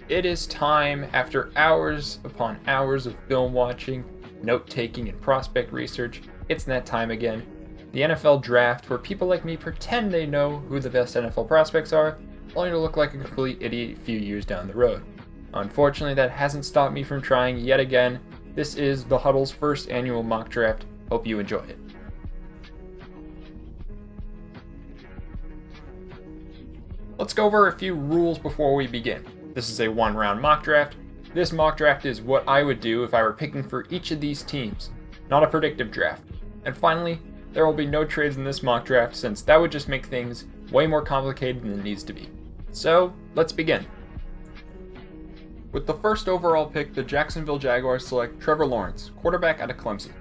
It is time, after hours upon hours of film watching, note taking, and prospect research. It's that time again. The NFL draft, where people like me pretend they know who the best NFL prospects are, only to look like a complete idiot a few years down the road. Unfortunately, that hasn't stopped me from trying yet again. This is the Huddle's first annual mock draft. Hope you enjoy it. Let's go over a few rules before we begin. This is a one-round mock draft. This mock draft is what I would do if I were picking for each of these teams, not a predictive draft. And finally, there will be no trades in this mock draft, since that would just make things way more complicated than it needs to be. So, let's begin. With the first overall pick, the Jacksonville Jaguars select Trevor Lawrence, quarterback out of Clemson.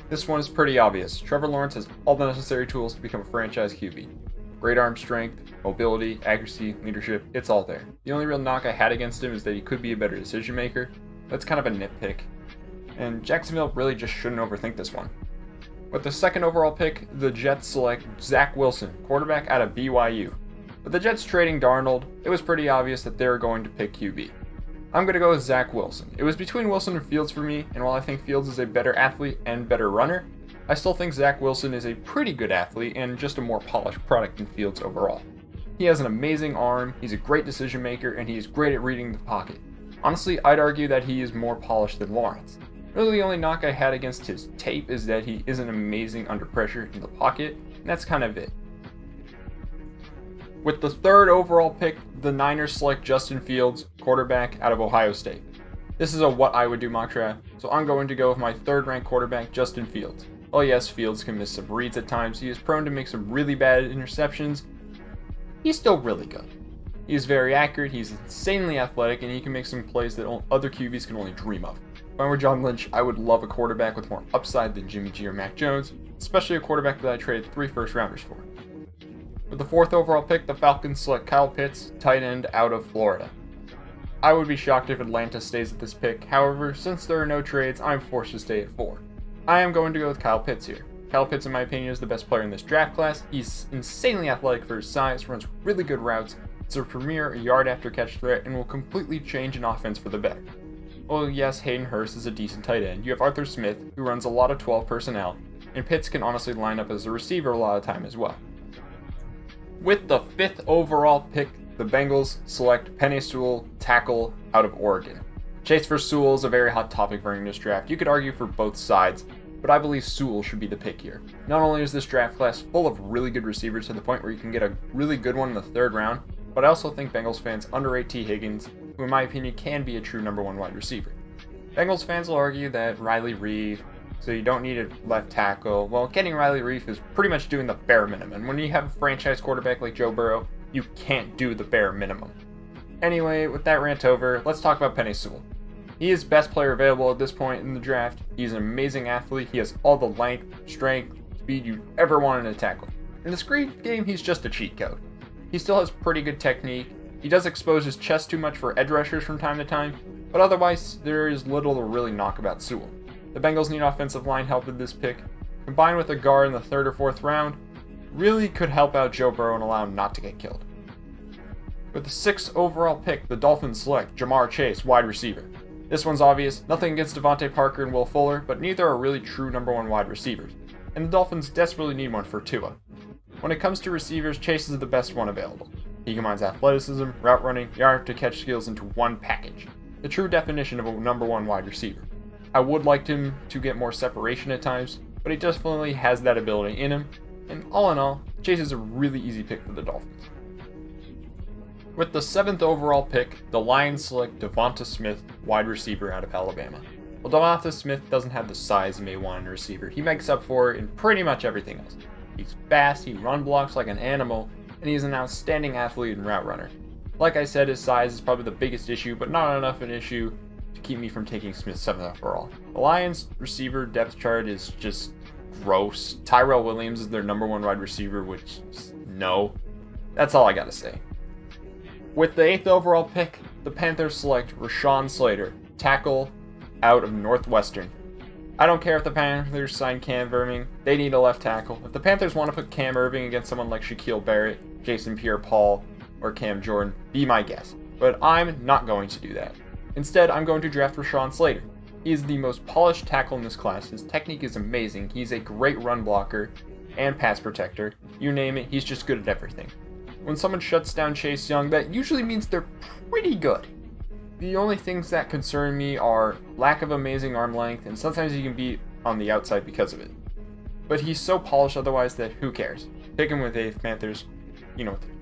This one is pretty obvious. Trevor Lawrence has all the necessary tools to become a franchise QB. Great arm strength, mobility, accuracy, leadership, it's all there. The only real knock I had against him is that he could be a better decision maker. That's kind of a nitpick. And Jacksonville really just shouldn't overthink this one. With the second overall pick, the Jets select Zach Wilson, quarterback out of BYU. With the Jets trading Darnold, it was pretty obvious that they were going to pick QB. I'm going to go with Zach Wilson. It was between Wilson and Fields for me, and while I think Fields is a better athlete and better runner, I still think Zach Wilson is a pretty good athlete and just a more polished product than Fields overall. He has an amazing arm, he's a great decision maker, and he is great at reading the pocket. Honestly, I'd argue that he is more polished than Lawrence. Really, the only knock I had against his tape is that he isn't amazing under pressure in the pocket, and that's kind of it. With the third overall pick, the Niners select Justin Fields, quarterback out of Ohio State. This is a what I would do mock draft, so I'm going to go with my third-ranked quarterback, Justin Fields. While yes, Fields can miss some reads at times, he is prone to make some really bad interceptions. He's still really good. He is very accurate, he's insanely athletic, and he can make some plays that other QBs can only dream of. If I were John Lynch, I would love a quarterback with more upside than Jimmy G or Mac Jones, especially a quarterback that I traded 3 first-rounders for. With the fourth overall pick, the Falcons select Kyle Pitts, tight end out of Florida. I would be shocked if Atlanta stays at this pick, however, since there are no trades, I'm forced to stay at 4. I am going to go with Kyle Pitts here. Kyle Pitts, in my opinion, is the best player in this draft class. He's insanely athletic for his size, runs really good routes, is a premier yard after catch threat, and will completely change an offense for the better. Well, yes, Hayden Hurst is a decent tight end. You have Arthur Smith, who runs a lot of 12 personnel, and Pitts can honestly line up as a receiver a lot of time as well. With the 5th overall pick, the Bengals select Penei Sewell, tackle out of Oregon. Chase for Sewell is a very hot topic during this draft. You could argue for both sides, but I believe Sewell should be the pick here. Not only is this draft class full of really good receivers to the point where you can get a really good one in the 3rd round, but I also think Bengals fans underrate T. Higgins, who in my opinion can be a true number 1 wide receiver. Bengals fans will argue that Riley Reef, so you don't need a left tackle. Well, getting Riley Reef is pretty much doing the bare minimum. When you have a franchise quarterback like Joe Burrow, you can't do the bare minimum. Anyway, with that rant over, let's talk about Penei Sewell. He is best player available at this point in the draft. He's an amazing athlete. He has all the length, strength, speed you'd ever want in a tackle. In the screen game, he's just a cheat code. He still has pretty good technique. He does expose his chest too much for edge rushers from time to time, but otherwise, there is little to really knock about Sewell. The Bengals need offensive line help with this pick. Combined with a guard in the 3rd or 4th round, really could help out Joe Burrow and allow him not to get killed. With the 6th overall pick, the Dolphins select Jamar Chase, wide receiver. This one's obvious, nothing against Devontae Parker and Will Fuller, but neither are really true number 1 wide receivers, and the Dolphins desperately need one for Tua. When it comes to receivers, Chase is the best one available. He combines athleticism, route running, yard after catch skills into one package, the true definition of a number 1 wide receiver. I would like him to get more separation at times, but he definitely has that ability in him, and all in all, Chase is a really easy pick for the Dolphins. With the 7th overall pick, the Lions select Devonta Smith, wide receiver out of Alabama. While Devonta Smith doesn't have the size you may want in a receiver, he makes up for it in pretty much everything else. He's fast, he run blocks like an animal, and he's an outstanding athlete and route runner. Like I said, his size is probably the biggest issue, but not enough an issue to keep me from taking Smith 7th overall. The Lions receiver depth chart is just gross. Tyrell Williams is their number 1 wide receiver, which, no. That's all I gotta say. With the 8th overall pick, the Panthers select Rashawn Slater, tackle out of Northwestern. I don't care if the Panthers sign Cam Irving, they need a left tackle. If the Panthers want to put Cam Irving against someone like Shaquille Barrett, Jason Pierre-Paul, or Cam Jordan, be my guest. But I'm not going to do that. Instead, I'm going to draft Rashawn Slater. He is the most polished tackle in this class. His technique is amazing. He's a great run blocker and pass protector. You name it, he's just good at everything. When someone shuts down Chase Young, that usually means they're pretty good. The only things that concern me are lack of amazing arm length, and sometimes he can be on the outside because of it. But he's so polished otherwise that who cares? Pick him with 8th Panthers, you know what to do.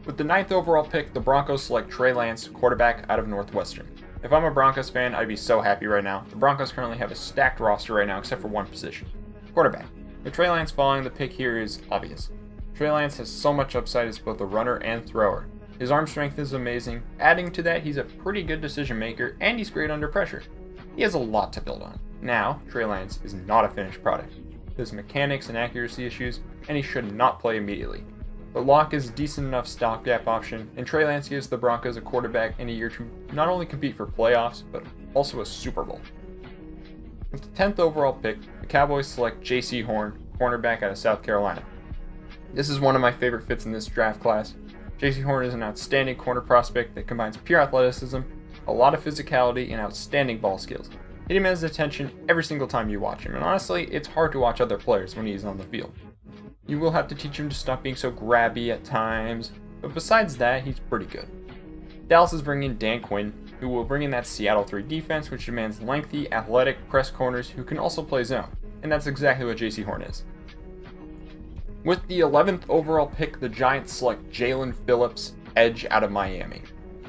With the 9th overall pick, the Broncos select Trey Lance, quarterback out of Northwestern. If I'm a Broncos fan, I'd be so happy right now. The Broncos currently have a stacked roster right now except for one position, quarterback. With Trey Lance following the pick here is obvious. Trey Lance has so much upside as both a runner and thrower. His arm strength is amazing. Adding to that, he's a pretty good decision maker and he's great under pressure. He has a lot to build on. Now, Trey Lance is not a finished product. He has mechanics and accuracy issues, and he should not play immediately. But Locke is a decent enough stopgap option, and Trey Lance gives the Broncos a quarterback in a year to not only compete for playoffs, but also a Super Bowl. With the 10th overall pick, the Cowboys select J.C. Horn, cornerback out of South Carolina. This is one of my favorite fits in this draft class. J.C. Horn is an outstanding corner prospect that combines pure athleticism, a lot of physicality, and outstanding ball skills. Hit him as attention every single time you watch him, and honestly, it's hard to watch other players when he's on the field. You will have to teach him to stop being so grabby at times, but besides that, he's pretty good. Dallas is bringing in Dan Quinn, who will bring in that Seattle 3 defense, which demands lengthy, athletic press corners who can also play zone, and that's exactly what J.C. Horn is. With the 11th overall pick, the Giants select Jalen Phillips, edge out of Miami.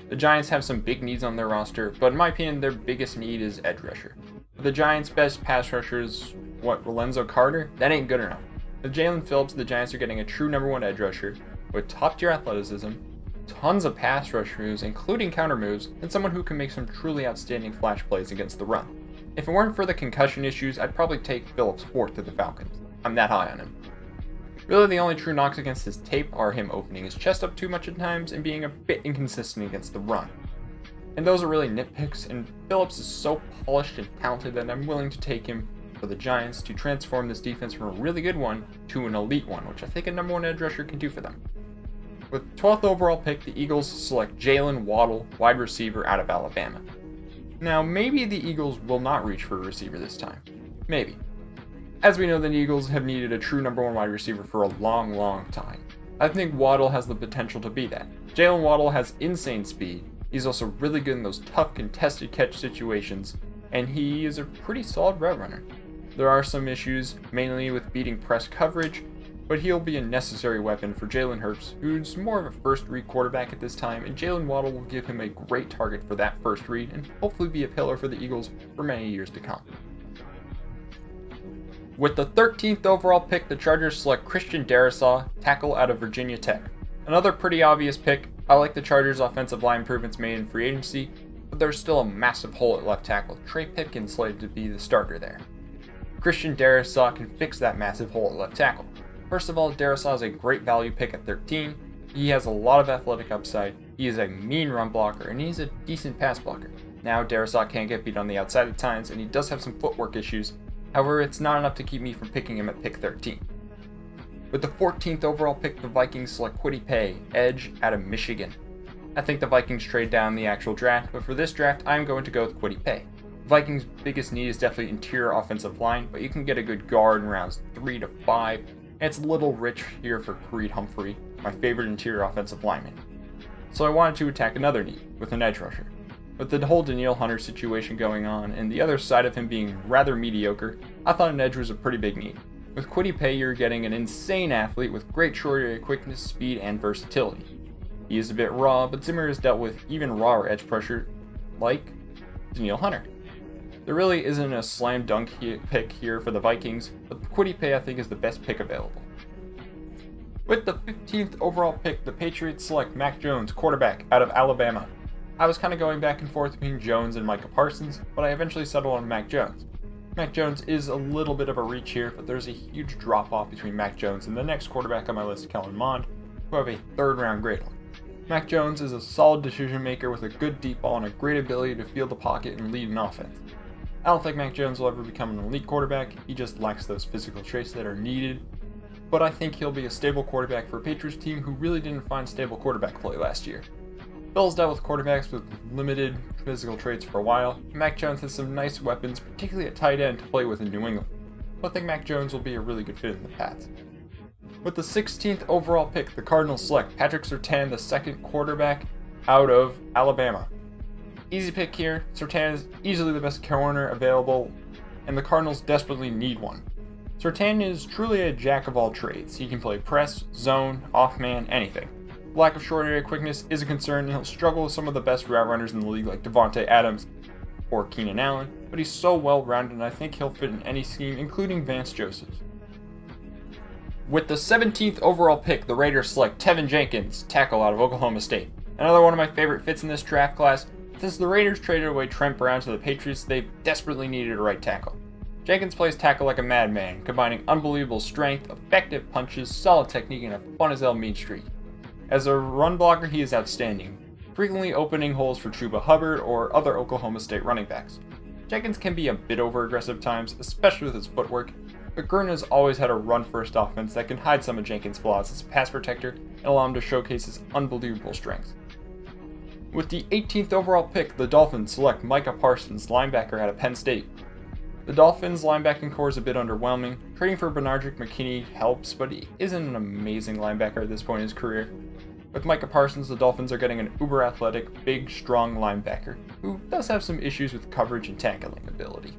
The Giants have some big needs on their roster, but in my opinion, their biggest need is edge rusher. But the Giants' best pass rusher is, Lorenzo Carter? That ain't good enough. With Jalen Phillips, the Giants are getting a true number 1 edge rusher with top-tier athleticism, tons of pass rush moves, including counter moves, and someone who can make some truly outstanding flash plays against the run. If it weren't for the concussion issues, I'd probably take Phillips 4th to the Falcons. I'm that high on him. Really, the only true knocks against his tape are him opening his chest up too much at times and being a bit inconsistent against the run. And those are really nitpicks, and Phillips is so polished and talented that I'm willing to take him for the Giants to transform this defense from a really good one to an elite one, which I think a number 1 edge rusher can do for them. With 12th overall pick, the Eagles select Jalen Waddle, wide receiver out of Alabama. Now, maybe the Eagles will not reach for a receiver this time. Maybe. As we know, the Eagles have needed a true number 1 wide receiver for a long time. I think Waddle has the potential to be that. Jalen Waddle has insane speed. He's also really good in those tough contested catch situations, and he is a pretty solid route runner. There are some issues, mainly with beating press coverage, but he'll be a necessary weapon for Jalen Hurts, who's more of a first read quarterback at this time, and Jalen Waddle will give him a great target for that first read and hopefully be a pillar for the Eagles for many years to come. With the 13th overall pick, the Chargers select Christian Darrisaw, tackle out of Virginia Tech. Another pretty obvious pick. I like the Chargers' offensive line improvements made in free agency, but there's still a massive hole at left tackle. Trey Pipkins slated to be the starter there. Christian Darrisaw can fix that massive hole at left tackle. First of all, Darrisaw is a great value pick at 13. He has a lot of athletic upside, he is a mean run blocker, and he's a decent pass blocker. Now, Darrisaw can get beat on the outside at times, and he does have some footwork issues. However, it's not enough to keep me from picking him at pick 13. With the 14th overall pick, the Vikings select Kwity Paye, edge out of Michigan. I think the Vikings trade down the actual draft, but for this draft, I'm going to go with Kwity Paye. The Vikings' biggest need is definitely interior offensive line, but you can get a good guard in rounds 3 to 5, and it's a little rich here for Creed Humphrey, my favorite interior offensive lineman. So I wanted to attack another need with an edge rusher. With the whole Danielle Hunter situation going on, and the other side of him being rather mediocre, I thought an edge was a pretty big need. With Kwity Paye, you're getting an insane athlete with great short area quickness, speed, and versatility. He is a bit raw, but Zimmer has dealt with even rawer edge pressure, like Danielle Hunter. There really isn't a slam dunk pick here for the Vikings, but Kwity Paye I think is the best pick available. With the 15th overall pick, the Patriots select Mac Jones, quarterback out of Alabama. I was kind of going back and forth between Jones and Micah Parsons, but I eventually settled on Mac Jones. Mac Jones is a little bit of a reach here, but there's a huge drop-off between Mac Jones and the next quarterback on my list, Kellen Mond, who have a 3rd round grade on. Mac Jones is a solid decision maker with a good deep ball and a great ability to field the pocket and lead an offense. I don't think Mac Jones will ever become an elite quarterback, he just lacks those physical traits that are needed, but I think he'll be a stable quarterback for a Patriots team who really didn't find stable quarterback play last year. Bill's dealt with quarterbacks with limited physical traits for a while, and Mac Jones has some nice weapons, particularly at tight end, to play with in New England. I think Mac Jones will be a really good fit in the Pats. With the 16th overall pick, the Cardinals select Patrick Surtain, the second quarterback out of Alabama. Easy pick here. Surtain is easily the best corner available, and the Cardinals desperately need one. Surtain is truly a jack of all trades. He can play press, zone, off-man, anything. Lack of short area quickness is a concern, and he'll struggle with some of the best route runners in the league like Devontae Adams or Keenan Allen, but he's so well-rounded and I think he'll fit in any scheme, including Vance Joseph's. With the 17th overall pick, the Raiders select Tevin Jenkins, tackle out of Oklahoma State. Another one of my favorite fits in this draft class. Since the Raiders traded away Trent Brown to the Patriots, they desperately needed a right tackle. Jenkins plays tackle like a madman, combining unbelievable strength, effective punches, solid technique, and a fun-as-hell mean streak. As a run blocker, he is outstanding, frequently opening holes for Chuba Hubbard or other Oklahoma State running backs. Jenkins can be a bit over-aggressive times, especially with his footwork, but Gruden has always had a run-first offense that can hide some of Jenkins' flaws as a pass protector and allow him to showcase his unbelievable strengths. With the 18th overall pick, the Dolphins select Micah Parsons, linebacker out of Penn State. The Dolphins' linebacking core is a bit underwhelming. Trading for Benardrick McKinney helps, but he isn't an amazing linebacker at this point in his career. With Micah Parsons, the Dolphins are getting an uber-athletic, big, strong linebacker, who does have some issues with coverage and tackling ability.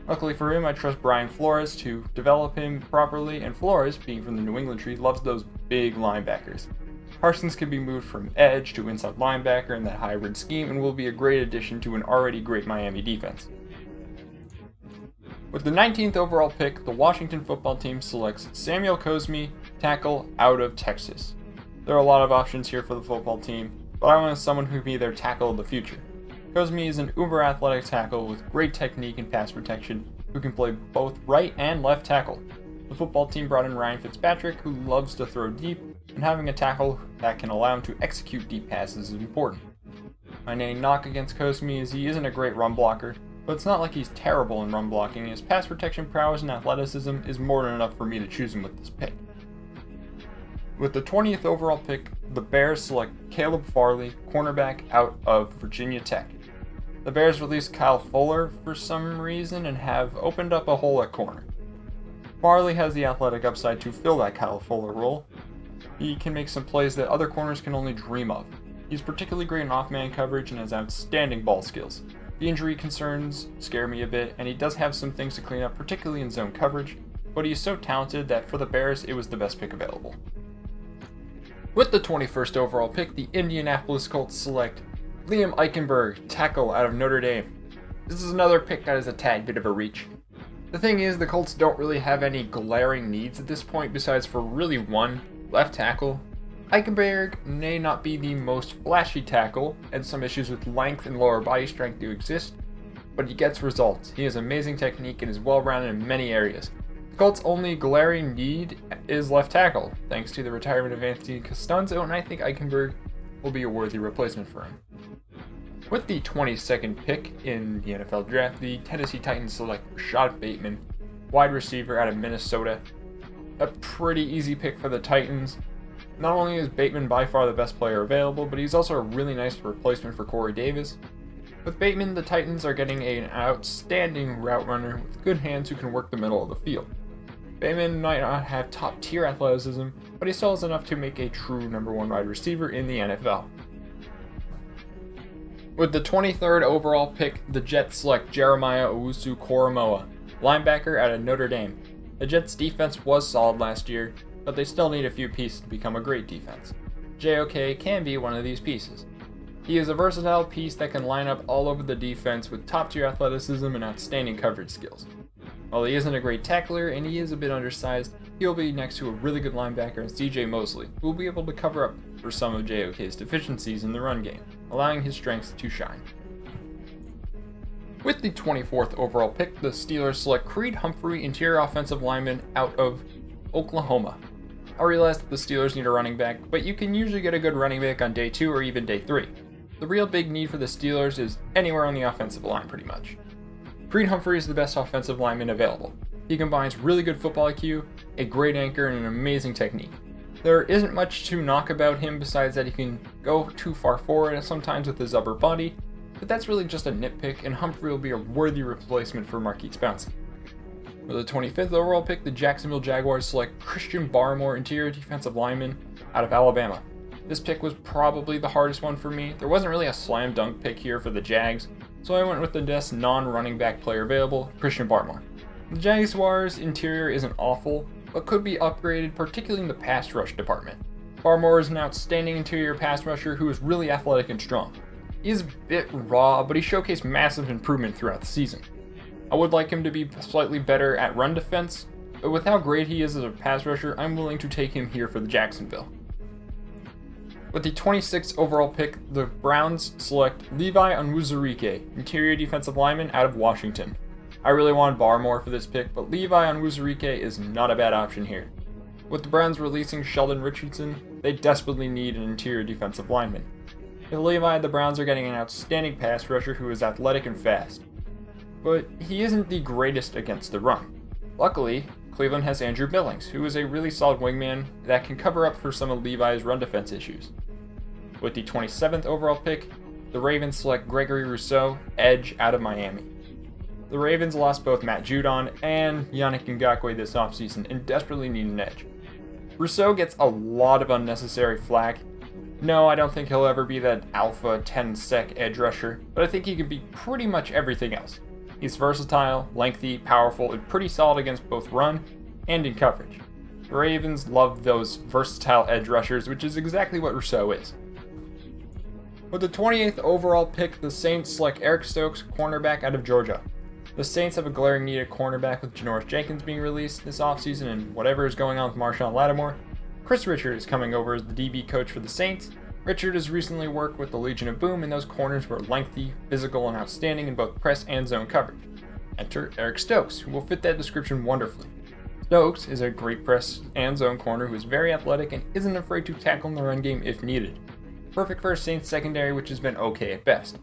Luckily for him, I trust Brian Flores to develop him properly, and Flores, being from the New England tree, loves those big linebackers. Parsons can be moved from edge to inside linebacker in that hybrid scheme and will be a great addition to an already great Miami defense. With the 19th overall pick, the Washington football team selects Samuel Cosmi, tackle out of Texas. There are a lot of options here for the football team, but I want someone who can be their tackle of the future. Cosmi is an uber-athletic tackle with great technique and pass protection who can play both right and left tackle. The football team brought in Ryan Fitzpatrick, who loves to throw deep, and having a tackle that can allow him to execute deep passes is important. My main knock against Cosmi is he isn't a great run blocker, but it's not like he's terrible in run blocking. His pass protection prowess and athleticism is more than enough for me to choose him with this pick. With the 20th overall pick, the Bears select Caleb Farley, cornerback out of Virginia Tech. The Bears released Kyle Fuller for some reason and have opened up a hole at corner. Farley has the athletic upside to fill that Kyle Fuller role. He can make some plays that other corners can only dream of. He's particularly great in off-man coverage and has outstanding ball skills. The injury concerns scare me a bit, and he does have some things to clean up, particularly in zone coverage, but he is so talented that for the Bears, it was the best pick available. With the 21st overall pick, the Indianapolis Colts select Liam Eichenberg, tackle out of Notre Dame. This is another pick that is a tad bit of a reach. The thing is, the Colts don't really have any glaring needs at this point besides for really one, left tackle. Eichenberg may not be the most flashy tackle, and some issues with length and lower body strength do exist, but he gets results. He has amazing technique and is well-rounded in many areas. The Colts' only glaring need is left tackle, thanks to the retirement of Anthony Costanzo, and I think Eichenberg will be a worthy replacement for him. With the 22nd pick in the NFL draft, the Tennessee Titans select Rashad Bateman, wide receiver out of Minnesota. A pretty easy pick for the Titans. Not only is Bateman by far the best player available, but he's also a really nice replacement for Corey Davis. With Bateman, the Titans are getting an outstanding route runner with good hands who can work the middle of the field. Bateman might not have top-tier athleticism, but he still has enough to make a true number one wide receiver in the NFL. With the 23rd overall pick, the Jets select Jeremiah Owusu-Koramoah, linebacker out of Notre Dame. The Jets' defense was solid last year, but they still need a few pieces to become a great defense. JOK can be one of these pieces. He is a versatile piece that can line up all over the defense with top-tier athleticism and outstanding coverage skills. While he isn't a great tackler and he is a bit undersized, he will be next to a really good linebacker in CJ Mosley, who will be able to cover up for some of JOK's deficiencies in the run game, allowing his strengths to shine. With the 24th overall pick, the Steelers select Creed Humphrey, interior offensive lineman out of Oklahoma. I realize that the Steelers need a running back, but you can usually get a good running back on day 2 or even day 3. The real big need for the Steelers is anywhere on the offensive line pretty much. Creed Humphrey is the best offensive lineman available. He combines really good football IQ, a great anchor, and an amazing technique. There isn't much to knock about him besides that he can go too far forward sometimes with his upper body, but that's really just a nitpick, and Humphrey will be a worthy replacement for Marquise Pouncey. For the 25th overall pick, the Jacksonville Jaguars select Christian Barmore, interior defensive lineman out of Alabama. This pick was probably the hardest one for me. There wasn't really a slam dunk pick here for the Jags, so I went with the best non-running back player available, Christian Barmore. The Jaguars' interior isn't awful, but could be upgraded, particularly in the pass rush department. Barmore is an outstanding interior pass rusher who is really athletic and strong. He is a bit raw, but he showcased massive improvement throughout the season. I would like him to be slightly better at run defense, but with how great he is as a pass rusher, I'm willing to take him here for the Jacksonville. With the 26th overall pick, the Browns select Levi Onwuzurike, interior defensive lineman out of Washington. I really wanted Barmore for this pick, but Levi Onwuzurike is not a bad option here. With the Browns releasing Sheldon Richardson, they desperately need an interior defensive lineman. With Levi, the Browns are getting an outstanding pass rusher who is athletic and fast, but he isn't the greatest against the run. Luckily, Cleveland has Andrew Billings, who is a really solid wingman that can cover up for some of Levi's run defense issues. With the 27th overall pick, the Ravens select Gregory Rousseau, edge out of Miami. The Ravens lost both Matt Judon and Yannick Ngakoue this offseason and desperately need an edge. Rousseau gets a lot of unnecessary flack. No, I don't think he'll ever be that alpha 10-sec edge rusher, but I think he can be pretty much everything else. He's versatile, lengthy, powerful, and pretty solid against both run and in coverage. The Ravens love those versatile edge rushers, which is exactly what Rousseau is. With the 28th overall pick, the Saints select Eric Stokes, cornerback out of Georgia. The Saints have a glaring need at cornerback with Janoris Jenkins being released this offseason and whatever is going on with Marshawn Lattimore. Chris Richard is coming over as the DB coach for the Saints. Richard has recently worked with the Legion of Boom, and those corners were lengthy, physical, and outstanding in both press and zone coverage. Enter Eric Stokes, who will fit that description wonderfully. Stokes is a great press and zone corner who is very athletic and isn't afraid to tackle in the run game if needed. Perfect for a Saints secondary, which has been okay at best.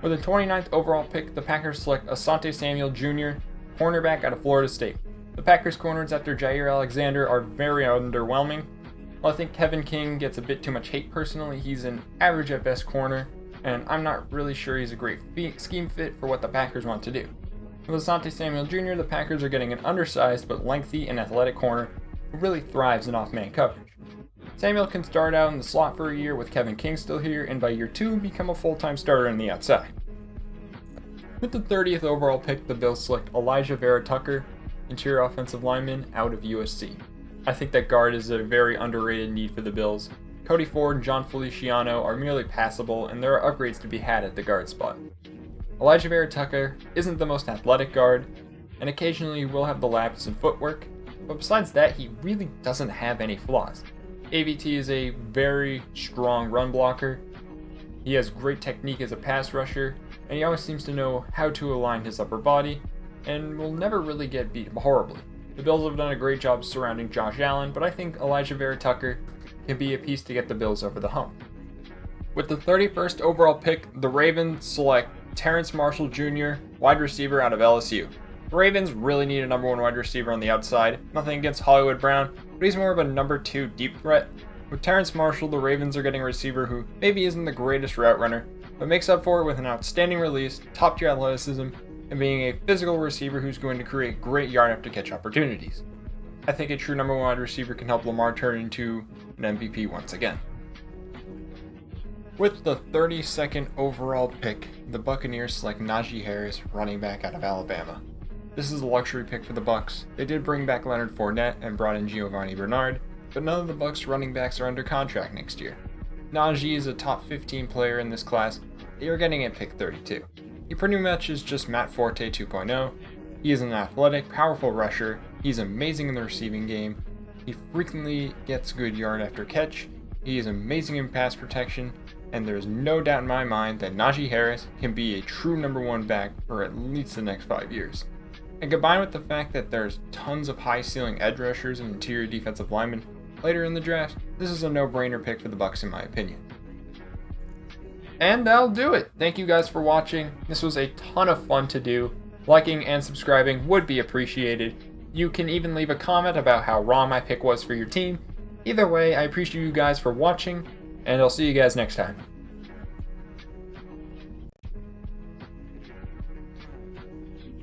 With the 29th overall pick, the Packers select Asante Samuel Jr., cornerback out of Florida State. The Packers' corners after Jair Alexander are very underwhelming. While I think Kevin King gets a bit too much hate personally, he's an average at best corner, and I'm not really sure he's a great scheme fit for what the Packers want to do. With Asante Samuel Jr., the Packers are getting an undersized but lengthy and athletic corner who really thrives in off-man coverage. Samuel can start out in the slot for a year with Kevin King still here, and by year 2 become a full-time starter on the outside. With the 30th overall pick, the Bills select Elijah Vera Tucker, interior offensive lineman out of USC. I think that guard is a very underrated need for the Bills. Cody Ford and John Feliciano are merely passable, and there are upgrades to be had at the guard spot. Elijah Vera Tucker isn't the most athletic guard, and occasionally will have the lapse in footwork, but besides that, he really doesn't have any flaws. AVT is a very strong run blocker. He has great technique as a pass rusher, and he always seems to know how to align his upper body, and will never really get beat horribly. The Bills have done a great job surrounding Josh Allen, but I think Elijah Vera Tucker can be a piece to get the Bills over the hump. With the 31st overall pick, the Ravens select Terrence Marshall Jr., wide receiver out of LSU. The Ravens really need a number 1 wide receiver on the outside. Nothing against Hollywood Brown, but he's more of a number 2 deep threat. With Terrence Marshall, the Ravens are getting a receiver who maybe isn't the greatest route runner, but makes up for it with an outstanding release, top-tier athleticism, and being a physical receiver who's going to create great yard after catch opportunities. I think a true number 1 wide receiver can help Lamar turn into an MVP once again. With the 32nd overall pick, the Buccaneers select Najee Harris, running back out of Alabama. This is a luxury pick for the Bucs. They did bring back Leonard Fournette and brought in Giovanni Bernard, but none of the Bucs running backs are under contract next year. Najee is a top 15 player in this class. They are getting at pick 32. He pretty much is just Matt Forte 2.0. He is an athletic, powerful rusher. He's amazing in the receiving game. He frequently gets good yard after catch. He is amazing in pass protection, and there is no doubt in my mind that Najee Harris can be a true number 1 back for at least the next 5 years. And combined with the fact that there's tons of high-ceiling edge rushers and interior defensive linemen later in the draft, this is a no-brainer pick for the Bucs in my opinion. And that'll do it. Thank you guys for watching. This was a ton of fun to do. Liking and subscribing would be appreciated. You can even leave a comment about how wrong my pick was for your team, Either way, I appreciate you guys for watching, and I'll see you guys next time.